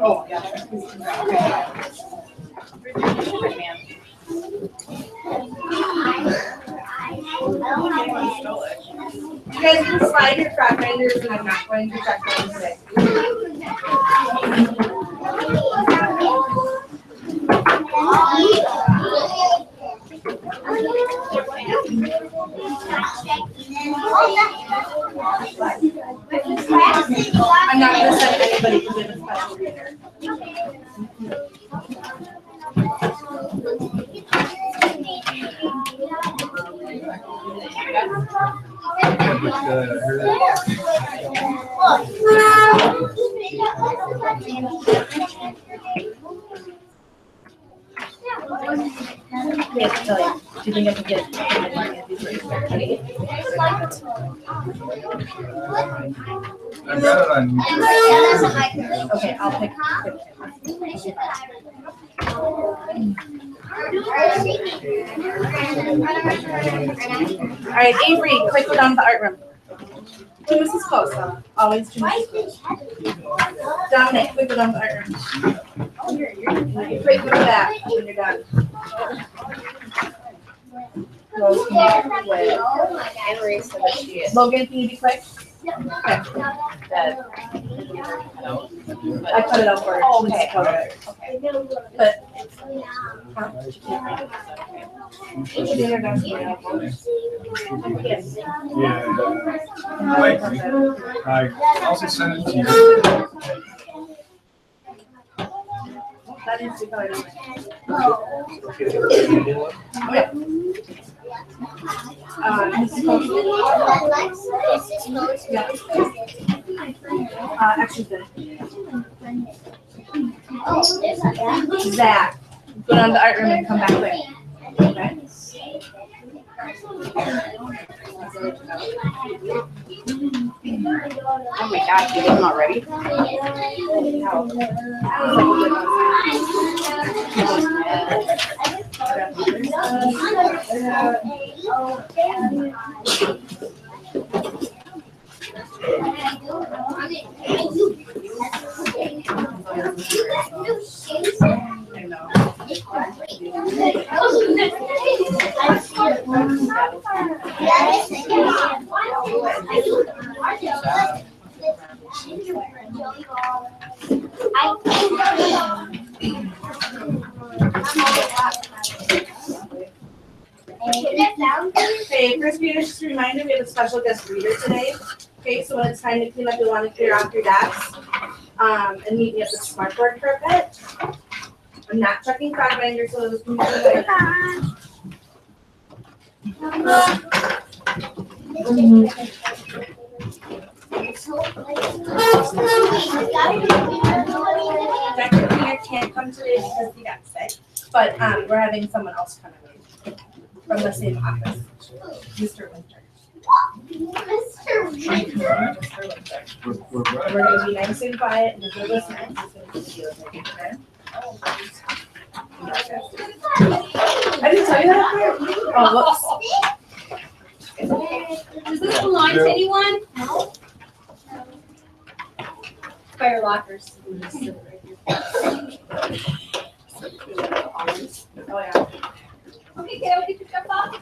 Oh, yeah. You guys can slide your track binders, and I'm not going to track binders today. I'm not going to send anybody to do a special reader. Yes, tell you. Do you think I can get I got it on. Okay, I'll pick. All right, Avery, quick go down to the art room. 2 Mrs. Close, though. Always 2 Mrs. Close. Dominic, quick go down to the art room. Quick go to that when you're done. Logan, can you be quick? Okay. I cut it out for her. Oh, okay. But I also sent it to you. that is the color. Mrs. Coach. Actually, Zach, go down to the art room and come back quick. Okay. Oh my gosh, you did them already? Okay, first graders, just a reminder, we have a special guest reader today. Okay, so when it's time to clean up, you'll want to clear off your desks and meet me at the smartboard for a bit. I'm not checking frog binders, so this can be good. Dr. Cleaner can't come today because he got sick, but we're having someone else come in from the same office, Mr. Winter. We're gonna be nice and quiet and if you're listening, it's gonna be okay? I didn't tell you that. Oh, whoops. Does this belong to anyone? No. Fire lockers. Oh, yeah. Okay, can we pick up off?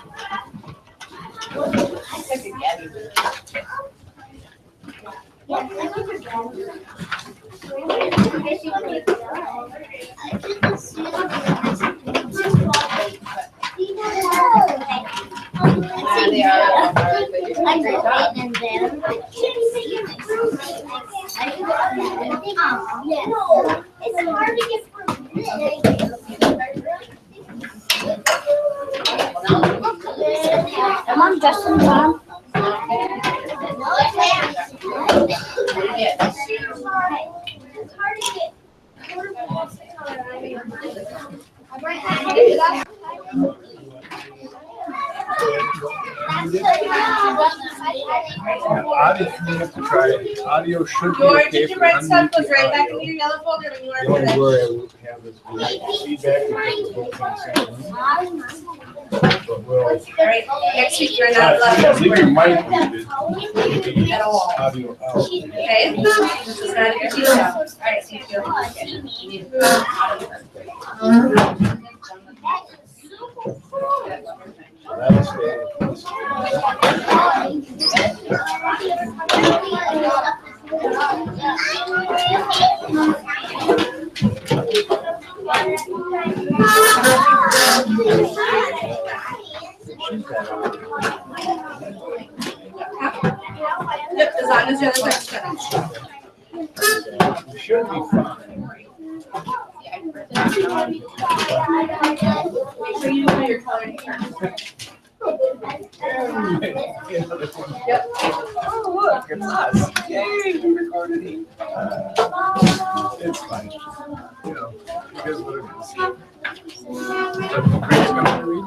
They are. It's hard to get Mom, Justin's mom. Audio, you have to try it. Audio should be Your okay for gingerbread stuff unmute goes the right back audio. into your yellow folder when you The are only finished. worry I would have is the feedback because we're both in the same room. But we'll, All right, next week you're not allowed yeah, to leave your work. mic muted. At all. Audio out. Okay, this is not a good deal. All right, so you feel That'll stay. Yep, as long as the other part's finished. You should be fine. Make sure you do your coloring first. Yep. Oh, look, it's us. Yay, we recorded it. It's fine. You know, it is what it is. But Greg's gonna read?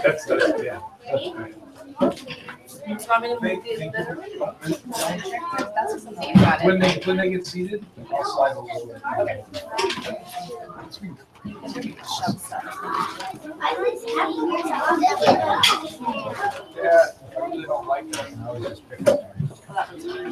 That's, yeah, that's right. You want me to Thank move these you. better? When they get seated, I'll slide over. Okay. Yeah, I really don't like that. I was just picking up.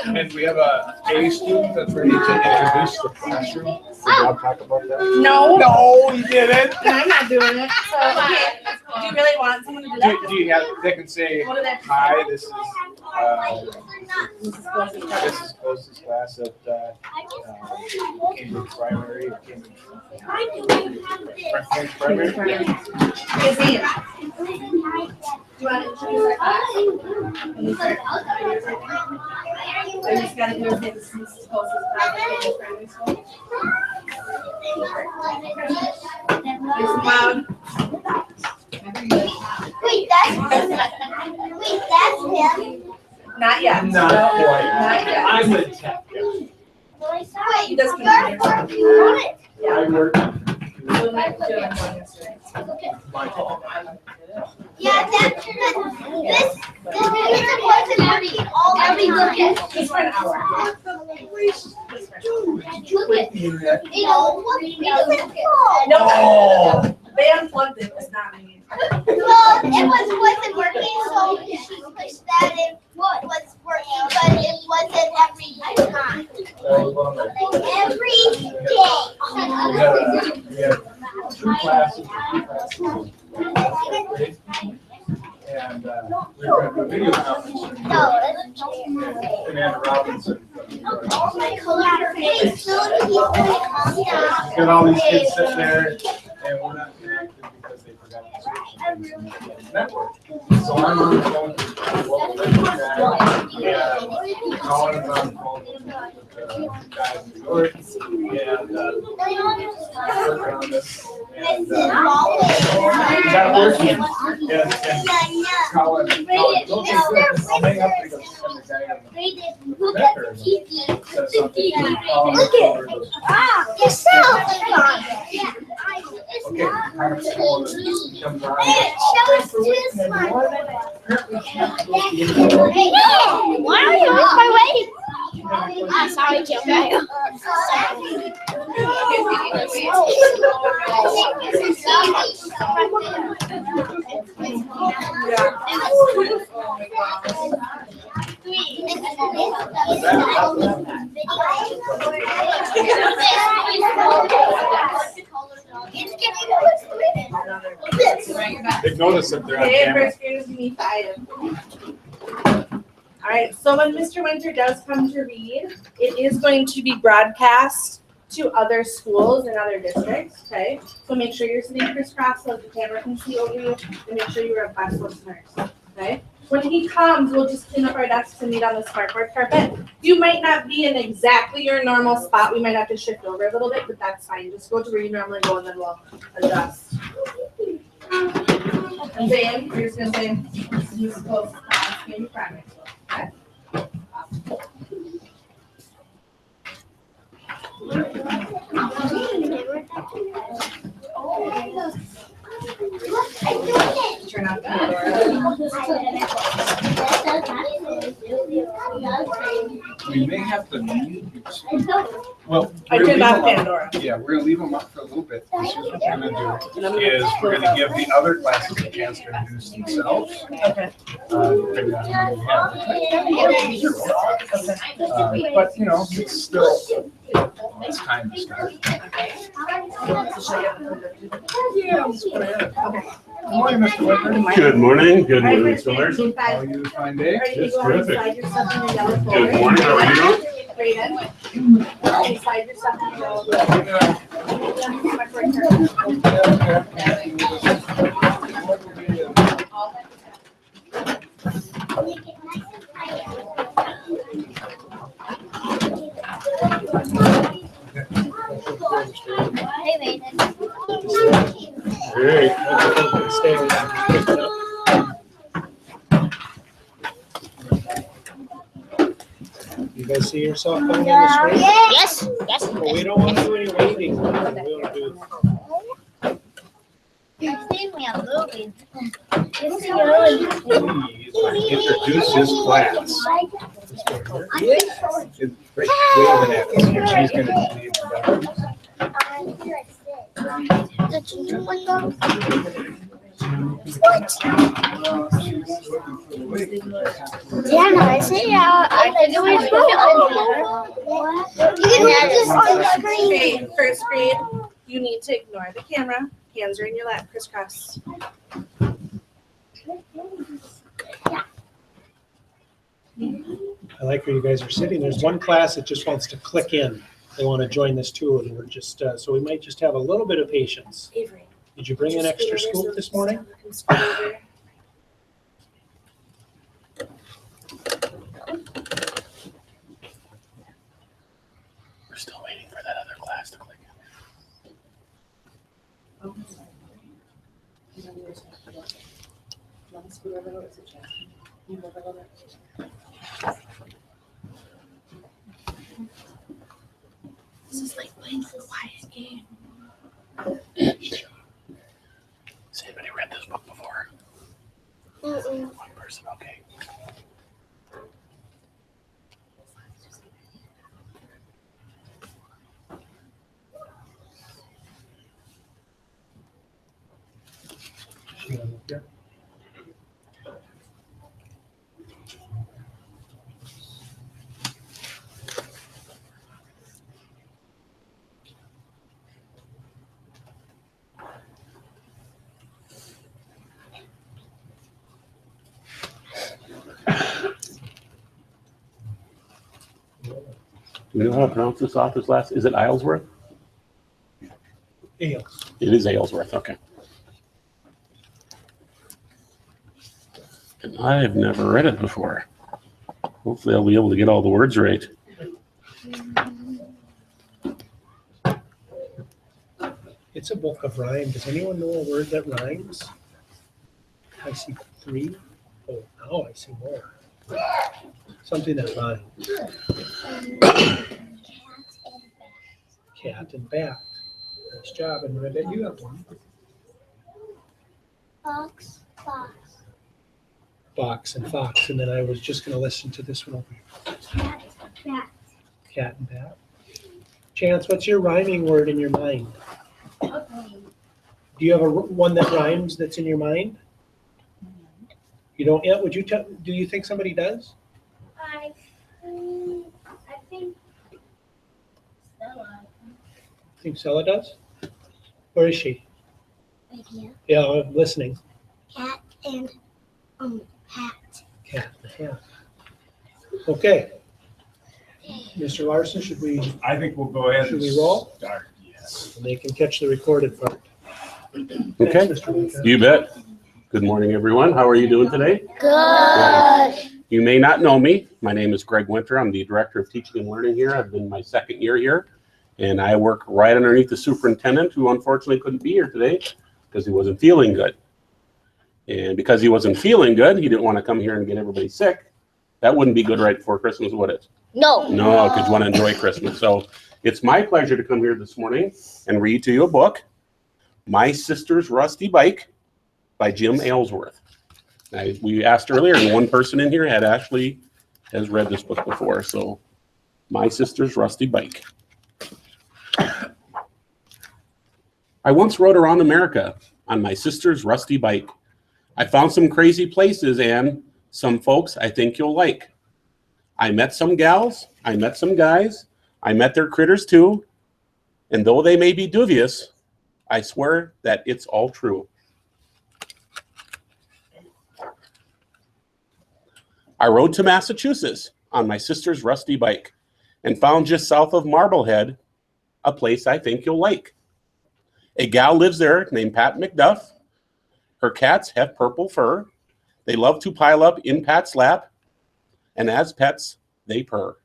And we have a student that's ready to introduce the classroom. Did Rob talk about that? No. No, he didn't. I'm not doing it. So, okay. Do you really want someone to do that? Do you have, they can say, What do they have to say? hi, this This is supposed to be covered. is closest class at Cambridge Primary, Cambridge Primary. Okay, see you. Do you want to introduce our class? When you start. I just gotta do is say this is closest class at Cambridge Primary School. Nice and loud. Wait, that's him. Not yet. Not quite. Not yet. I'm a tech guy. He does computer. Yeah. I work. So my computer went on yesterday. Yeah, that's this computer wasn't working all the time. Just for an hour. Just for an hour. Look at No, Oh. they unplugged it, it's not me. well, it wasn't working, so she pushed that it was working, but it wasn't every time. Every day. We have 2 classes, 3 classes. And we're going to do a video conference. No, that's Fernanda Robinson. Hey, so Got all these kids sitting there, and we're not connected because they forgot to switch to the network. So I'm on the phone with local guy, and calling him on the phone with the guy in New York, and working on this. And got working, and Colin, don't you think I'll hang up and go send the guy on the Look at the TV. says something. Colin Look over at the- wow, your cell phone. Okay, kind of cool. It comes on. Show us this one. Hey, why are you with my way? I'm sorry, Joe. They've noticed that they're on Okay, camera. first grade is me 5. All right, so when Mr. Winter does come to read, it is going to be broadcast to other schools and other districts, okay? So make sure you're sitting crisscross so the camera can see over you, and make sure you're a fast listeners, okay? When he comes, we'll just clean up our desks and meet on the smartboard carpet. You might not be in exactly your normal spot. We might have to shift over a little bit, but that's fine. Just go to where you normally go and then we'll adjust. And Zane, you're just gonna say, use close class, maybe primary. Okay? Turn out the We may have to mute. Well, I we're turned gonna off leave them Pandora. up. Yeah, we're gonna leave them up for a little bit. This is what we're gonna do is we're gonna give the other classes a chance to introduce themselves. Okay. Depending on who we have. But you know, it's still, it's time to start. Good morning, Mr. Whitman. Good morning, good All right, morning, first Mr. grade, Larson. grade How five. are you, fine day? Ready to It's go ahead and terrific. slide your stuff in the yellow folder. Good morning, how are you doing? Grade in. And slide your stuff in the yellow folder. Hey, Maiden. Great. You guys see yourself coming on the screen? Yes, yes. Well, we don't want to do any waiting. We'll do. I think we are moving. Please introduce his class. It's great. Waving at us here. She's gonna do the introduction. Yeah, no, I see. I think it was You can have this on the screen. Okay, first grade, you need to ignore the camera. Hands are in your lap, crisscross. I like where you guys are sitting. There's one class that just wants to click in. They want to join this too, and we're just, so we might just have a little bit of patience. Avery. Did you bring an extra scoop this morning? We're still waiting for that other class to click This is like playing a quiet game. in. Has anybody read this book before? One person, okay. Yeah. Do we know how to pronounce this author's last? Is it Aylesworth? Ales. It is Aylesworth, okay. And I've never read it before. Hopefully I'll be able to get all the words right. It's a book of rhyme. Does anyone know a word that rhymes? I see 3. Oh, now I see more. Something that rhymes. Cat and bat. Nice job, and I bet you have one. Fox, fox. Box and fox, and then I was just gonna listen to this one over here. Cat, bat. Cat and bat. Chance, what's your rhyming word in your mind? Okay. Do you have one that rhymes that's in your mind? You don't yet? Would you tell? Do you think somebody does? I think Stella. Think Stella does? Where is she? Right here. Yeah, I'm listening. Cat and hat. Cat and hat. Okay. Mr. Larson, should we, I think we'll go ahead. Should we roll? Start, yes. and they can catch the recorded part. Okay, Thanks, Mr. Lincoln. you bet. Good morning, everyone. How are you doing today? Good. You may not know me. My name is Greg Winter. I'm the Director of Teaching and Learning here. I've been my second year here, and I work right underneath the superintendent, who unfortunately couldn't be here today because he wasn't feeling good. And because he wasn't feeling good, he didn't want to come here and get everybody sick. That wouldn't be good right before Christmas, would it? No. No, because you want to enjoy Christmas. So it's my pleasure to come here this morning and read to you a book, My Sister's Rusty Bike by Jim Aylesworth. We asked earlier, and one person in here has read this book before. So My Sister's Rusty Bike. I once rode around America on my sister's rusty bike. I found some crazy places and some folks I think you'll like. I met some gals, I met some guys, I met their critters too. And though they may be dubious, I swear that it's all true. I rode to Massachusetts on my sister's rusty bike and found just south of Marblehead a place I think you'll like. A gal lives there named Pat McDuff. Her cats have purple fur. They love to pile up in Pat's lap, and as pets, they purr.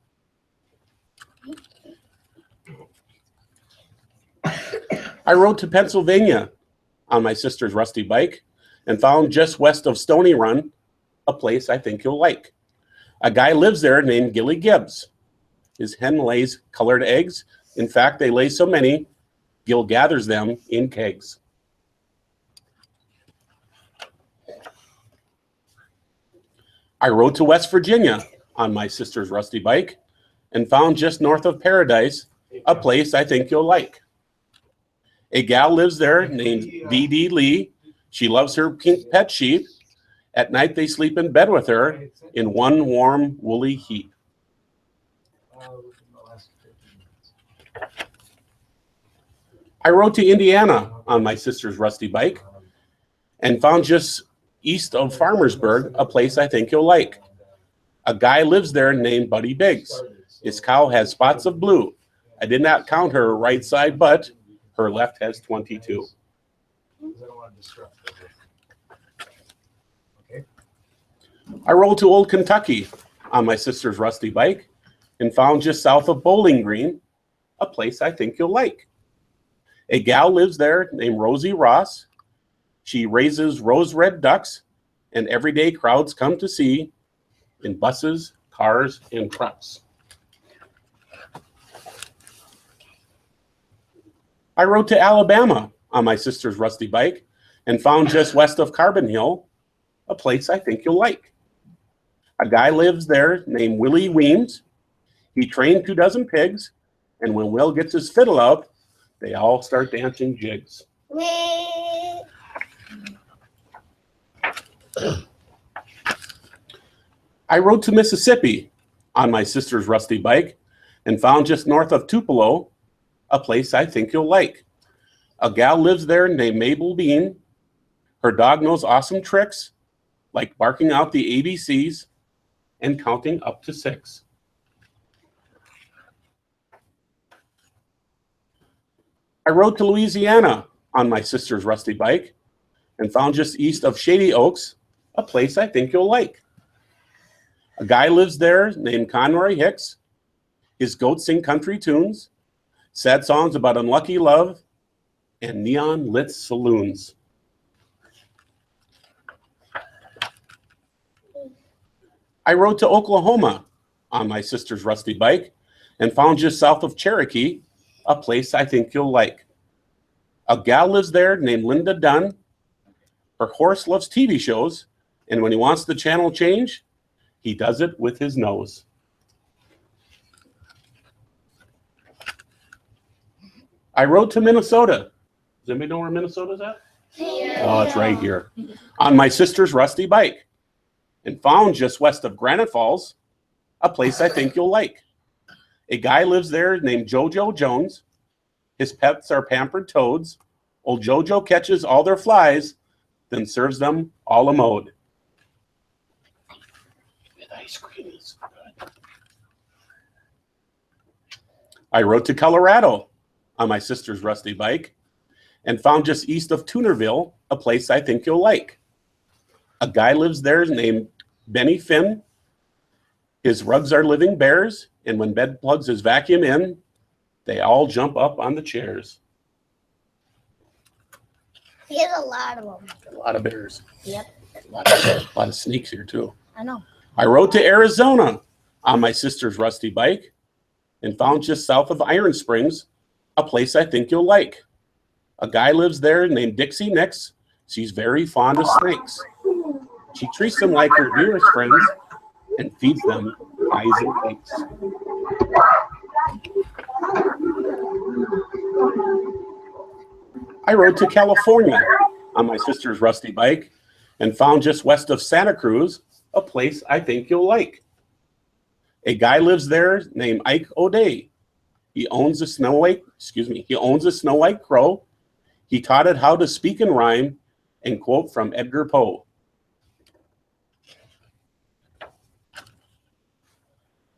I rode to Pennsylvania on my sister's rusty bike and found just west of Stony Run a place I think you'll like. A guy lives there named Gilly Gibbs. His hen lays colored eggs. In fact, they lay so many, Gil gathers them in kegs. I rode to West Virginia on my sister's rusty bike and found just north of Paradise a place I think you'll like. A gal lives there named Dee Lee. She loves her pink pet sheep. At night, they sleep in bed with her in one warm, woolly heap. I rode to Indiana on my sister's rusty bike and found just east of Farmersburg a place I think you'll like. A guy lives there named Buddy Biggs. His cow has spots of blue. I did not count her right side, but her left has 22. I rode to Old Kentucky on my sister's rusty bike and found just south of Bowling Green a place I think you'll like. A gal lives there named Rosie Ross. She raises rose-red ducks, and everyday crowds come to see in buses, cars, and trucks. I rode to Alabama on my sister's rusty bike and found just west of Carbon Hill a place I think you'll like. A guy lives there named Willie Weems. He trained 24 pigs, and when Will gets his fiddle out, they all start dancing jigs. I rode to Mississippi on my sister's rusty bike and found just north of Tupelo a place I think you'll like. A gal lives there named Mabel Bean. Her dog knows awesome tricks, like barking out the ABCs and counting up to 6. I rode to Louisiana on my sister's rusty bike and found just east of Shady Oaks a place I think you'll like. A guy lives there named Conroy Hicks. His goats sing country tunes, sad songs about unlucky love, and neon-lit saloons. I rode to Oklahoma on my sister's rusty bike and found just south of Cherokee a place I think you'll like. A gal lives there named Linda Dunn. Her horse loves TV shows, and when he wants the channel change, he does it with his nose. I rode to Minnesota. Does anybody know where Minnesota's at? Yeah. Oh, it's right here. On my sister's rusty bike and found just west of Granite Falls a place I think you'll like. A guy lives there named Jojo Jones. His pets are pampered toads. Old Jojo catches all their flies, then serves them all a mode. The ice cream is good. I rode to Colorado on my sister's rusty bike and found just east of Toonerville a place I think you'll like. A guy lives there named Benny Finn. His rugs are living bears, and when bed plugs his vacuum in, they all jump up on the chairs. He has a lot of them. A lot of bears. Yep. A lot of snakes here too. I know. I rode to Arizona on my sister's rusty bike and found just south of Iron Springs a place I think you'll like. A guy lives there named Dixie Nix. She's very fond of snakes. She treats them like her dearest friends and feeds them pies and cakes. I rode to California on my sister's rusty bike and found just west of Santa Cruz a place I think you'll like. A guy lives there named Ike O'Day. He owns a snow white crow. He taught it how to speak and rhyme and quote from Edgar Poe.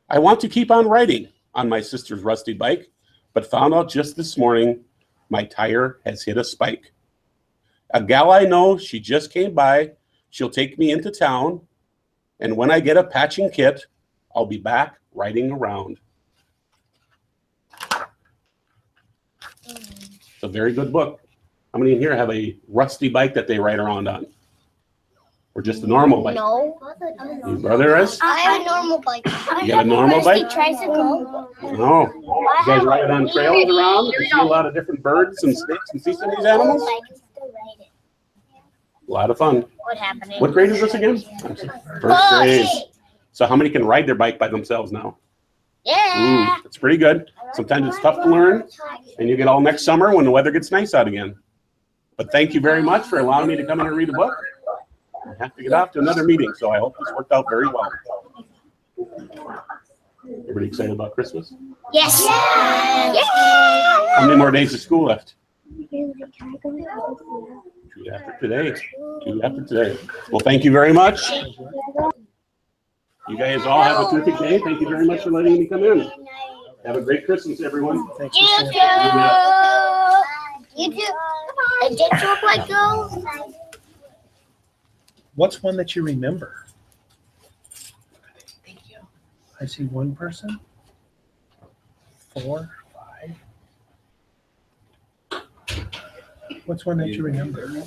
I want to keep on riding on my sister's rusty bike, but found out just this morning my tire has hit a spike. A gal I know, she just came by. She'll take me into town, and when I get a patching kit, I'll be back riding around. It's a very good book. How many in here have a rusty bike that they ride around on? Or just a normal bike? No. Your brother is? I have a normal bike. You got a normal bike? Tricycle. No. You guys ride it on trails around? You see a lot of different birds and snakes and see some of these animals? I can still ride it. A lot of fun. What happened? What grade is this again? First grade. So how many can ride their bike by themselves now? Yeah. It's pretty good. Sometimes it's tough to learn, and you get all next summer when the weather gets nice out again. But thank you very much for allowing me to come in and read a book. I have to get off to another meeting, so I hope this worked out very well. Everybody excited about Christmas? Yes. Yeah. How many more days of school left? 2 after today. 2 after today. Well, thank you very much. You guys all have a terrific day. Thank you very much for letting me come in. Have a great Christmas, everyone. Thanks You for too. sharing. You too. Did you look like girls? What's one that you remember? I see one person. 4, 5. What's one that you remember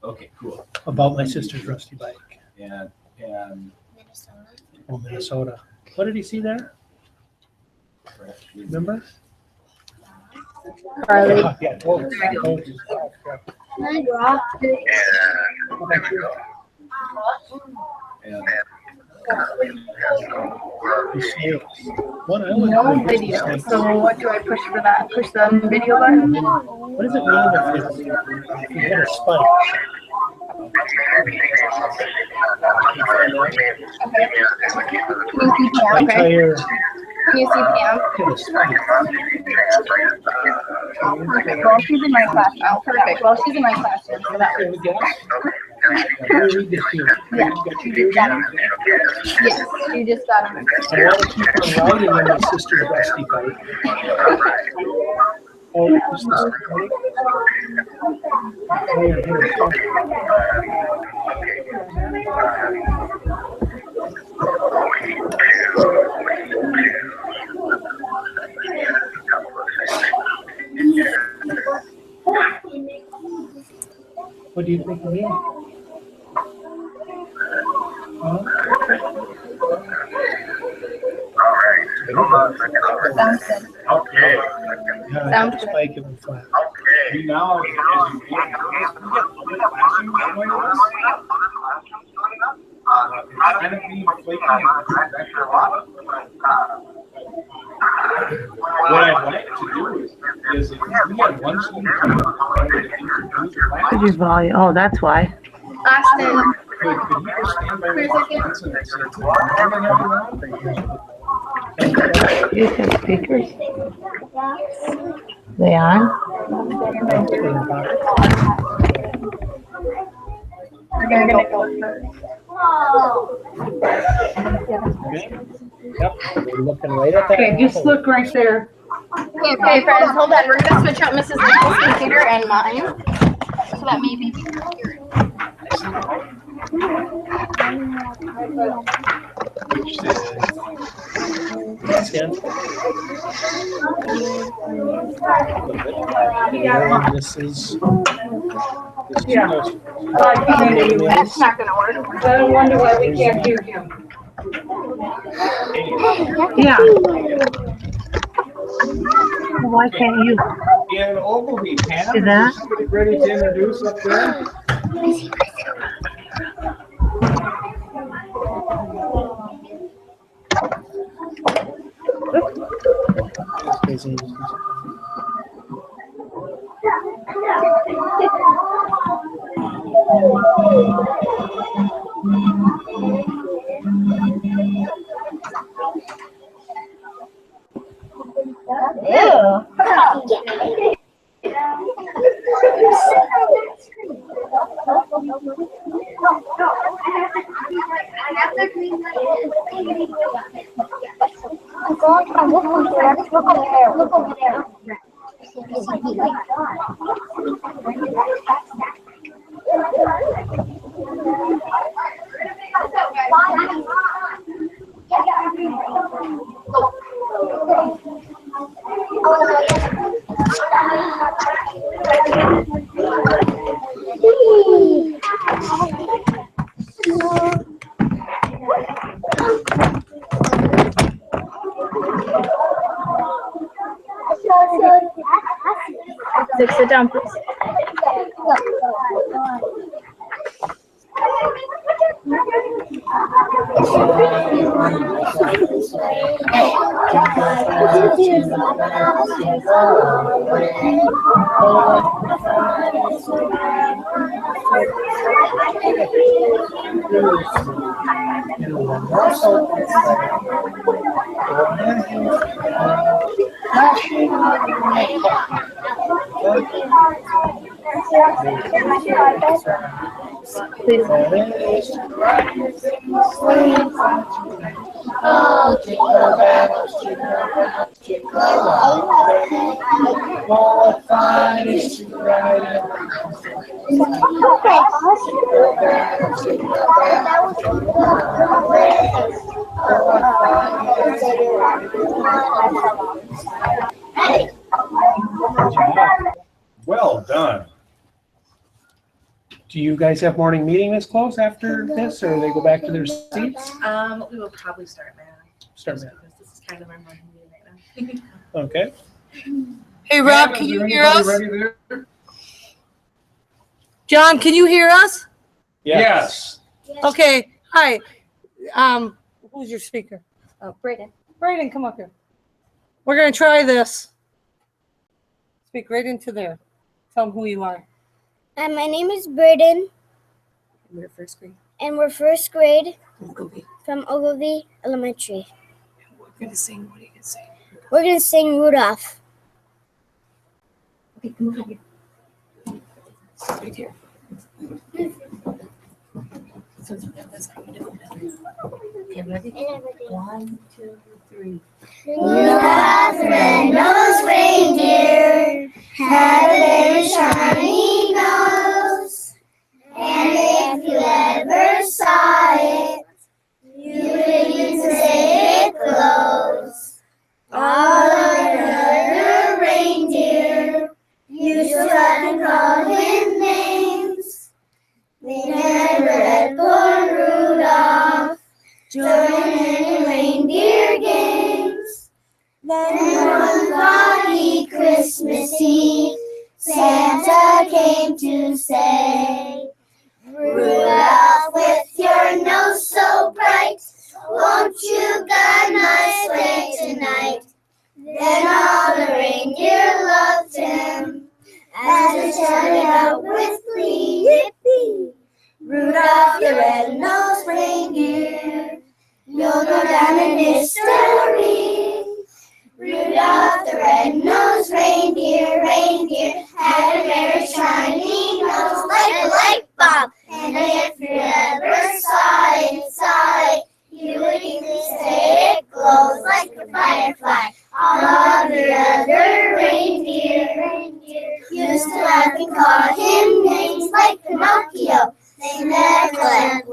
Okay, cool. about my sister's rusty bike? And Oh, Minnesota. What did he see there? Remember? Carly. Yeah. Oh, the snakes. One I would No think is the video. snakes. So what do I push for that? Push the video button? What does it mean if you hit a spike? My Okay. tire Can you see Pam? hit a spike. Perfect. Well, she's in my class now. Perfect. Well, she's in my classroom, so that Can we guess? works. Let me read this here. Yeah. You got your ears on? Yes, you just got him. I want to keep on riding on my sister's rusty bike. Oh, is this right? Oh, yeah, here it is. What do you think of me? Huh? Sounds good. Okay. Yeah, I Sounds hit the good. spike and went flat. You now, as you get flashing one way or it's kind of being flaky and back to a lot. What I'd like to do is if we had one student come up and introduce the class, Your volume. Oh, that's why. Austin. could you just stand by For a the second. fence and say, "Good morning, everyone"? You have speakers? They on? They're gonna go first. Yep, we're looking right at that. Okay, just look right there. Okay, friends, hold on. We're gonna switch out Mrs. Nichols' computer and mine, so that maybe we can hear it. Stand. This is. Yeah. It's not gonna work. I wonder why we can't hear him. Yeah. Why can't you? In Ogilvy, Pam, See is that? somebody ready to introduce up there? Look over there. Look over there. Sit down, please. Well done. Do you guys have morning meeting this close after this, or they go back to their seats? We will probably start now. Start now. Because this is kind of our morning meeting right now. Okay. Hey, Rob, Pam, can is you there hear anybody us? ready there? John, can you hear us? Yes. Okay, hi. Who's your speaker? Brayden. Brayden, come up here. We're gonna try this. Speak right into there. Tell them who you are. My name is Braden, We're first grade. and we're first grade Ogilvy. from Ogilvy Elementary. We're gonna sing. What are you gonna sing? We're going to sing Rudolph. Okay, come over here. Right here. So that's how you do it. Okay, ready? 1, 2, 3. Rudolph the red-nosed reindeer had a very shiny nose, and if you ever saw it, you wouldn't say it glows. All of the other reindeer used to laugh and call him names. They never let poor Rudolph join in reindeer games. Then one foggy Christmas Eve, Santa came to say, Rudolph, with your nose so bright, won't you guide my sleigh tonight? Then all the reindeer loved him, as they shouted out with glee, Yippee! Rudolph the red-nosed reindeer, you'll go down in history. Rudolph the red-nosed reindeer had a very shiny nose like a light bulb. And if you ever saw it, you would easily say it glows like a firefly. All of the other reindeer used to laugh and call him names like Pinocchio. They never let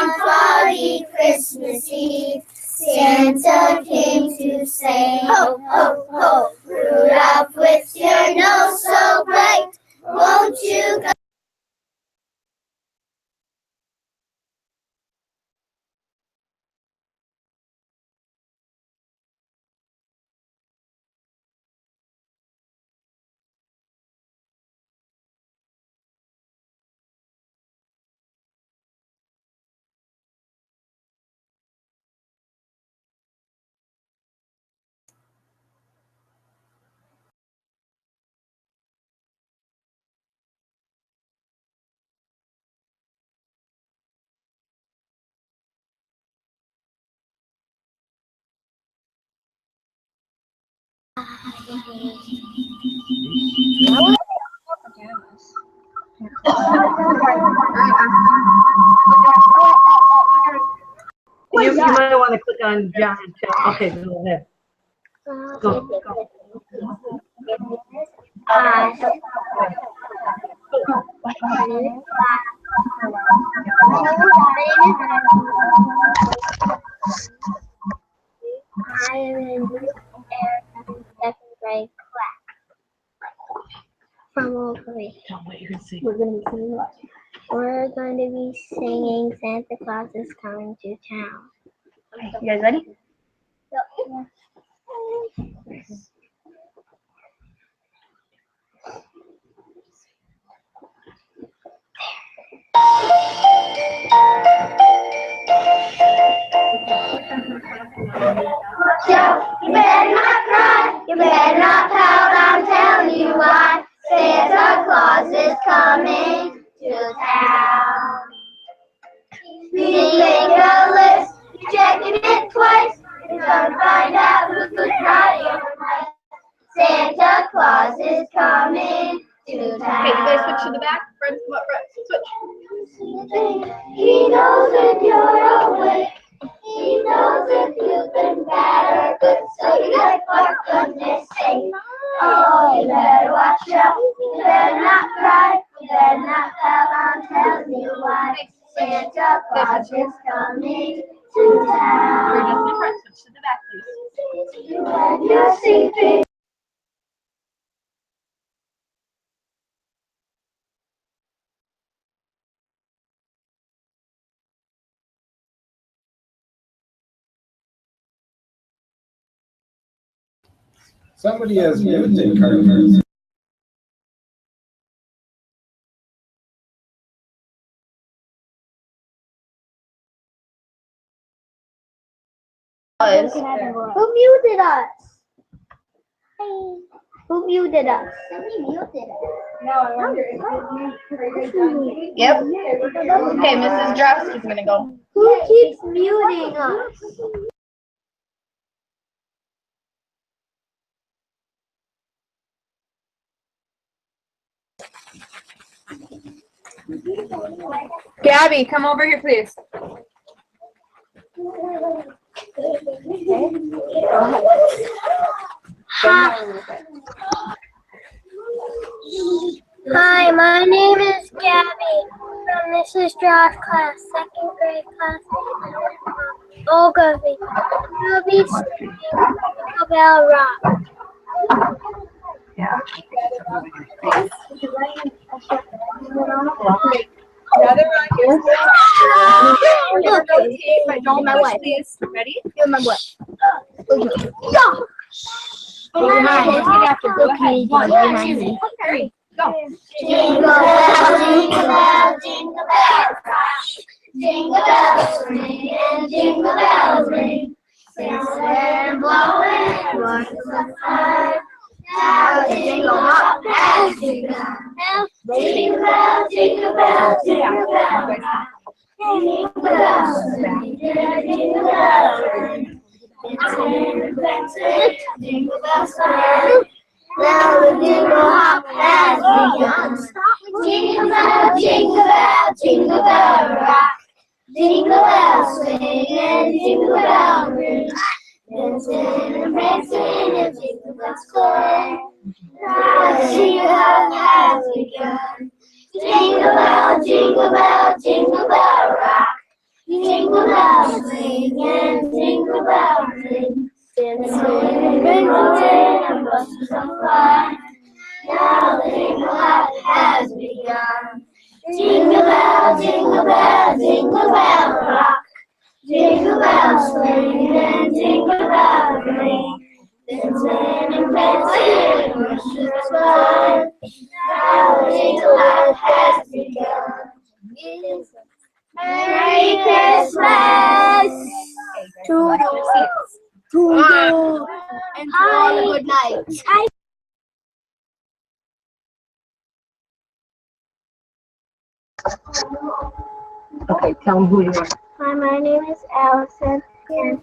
On foggy Christmas Eve, Santa came to say, ho, ho, ho, Rudolph, with your nose so bright, won't you go? You might want to click on John too. Okay, go ahead. Go. I am in second grade class from Oakley. Tell them what you're gonna say. We're going to be singing what? We're going to be singing Santa Claus is Coming to Town. Okay, you guys ready? Yep. You better not cry, you better not pout, I'm telling you why. Santa Claus is coming to town. You make a list, you checking it twice, you're gonna find out who's naughty or nice. Santa Claus is coming to town. Okay, you guys switch to the back. Friends, come up front. Switch. He knows if you're awake. He knows if you've been bad or good. So you gotta for goodness sake. Oh, you better watch out. You better not cry. You better not pout. I'm telling you why. Santa Claus is coming to You're town. just in front. Switch to the back, please. When you're sleeping. Somebody has muted Carter. Who muted us? Who muted us? Somebody muted us. No, I wonder if you. Yep. Okay, Mrs. Drowski's gonna go. Who keeps muting us? Gabby, come over here, please. Hi, my name is Gabby from Mrs. Draw's class, second grade class. Ogilvy. We'll be singing Jingle Bell Rock. Another one. Look, But don't my push wife. these. Ready? You're my what? Go ahead. 1, 2, 3, go. Jingle bell, jingle bell, jingle bell rock. Jingle bells ring and jingle bells ring. Singing, blowing, horses of fun. Now jingle hop has begun. Jingle bell, jingle bell, jingle bell rock. Jingle bells ring and jingle bells ring. Jingle bells swing. Now the jingle hop has begun. Jingle bell, jingle bell, jingle bell rock. Jingle bells swing and jingle bell ring. Dancing and prancing and jingle bells play. Now the jingle hop has begun. Jingle bell, jingle bell, jingle bell rock. Jingle bells ring and jingle bells ring. Dancing rings and buses of fun. Now the jingle has begun. Jingle bell, jingle bell rock. Jingle bells swing and jingle bells ring. Dancing and prancing, buses of fun. Now the jingle has begun. Merry Christmas to you, and to all a good night. Okay, tell them who you are. Hi, my name is Allison. Anybody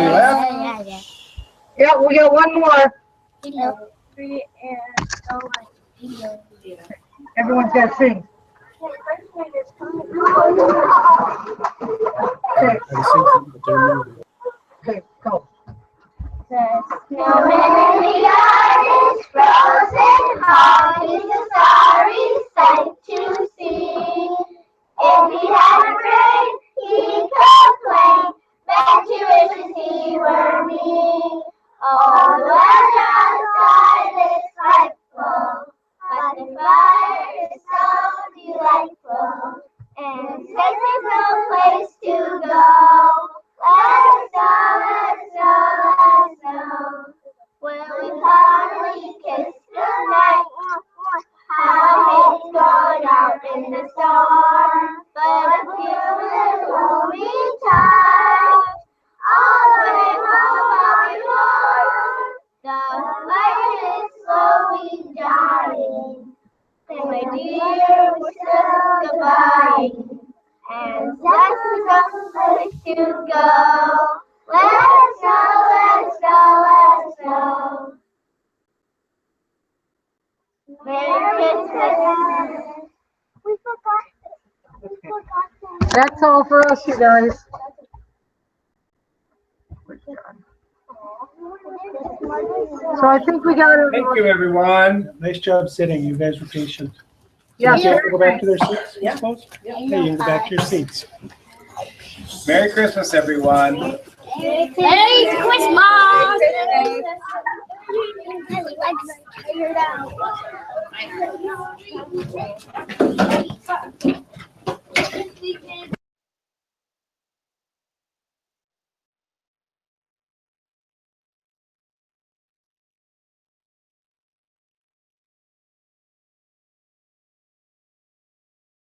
left? Yeah, we got one more. Everyone's got to sing. Okay, I was thinking, but they're moving. okay, go. The snowman in the yard is frozen hard. It's a sorry sight to see. If he hadn't rain, he'd complain that he wishes he were me. All the weather outside is frightful, but the fire is so delightful, and since there's no place to go, let us know. When we finally kiss goodnight, how I hate going out in the storm, but a few little lonely times, all the way home I'll be warm. The fire is slowly dying, and my dear, we're still goodbye. And that's the place to go. Let us know. Merry Christmas. We forgot. That's all for us, you guys. So I think we got it. Thank you, everyone. Nice job sitting. You guys were patient. Yeah. So you have to go back to their seats, I suppose? Okay, you can go back to your seats. Merry Christmas, everyone. Merry Christmas.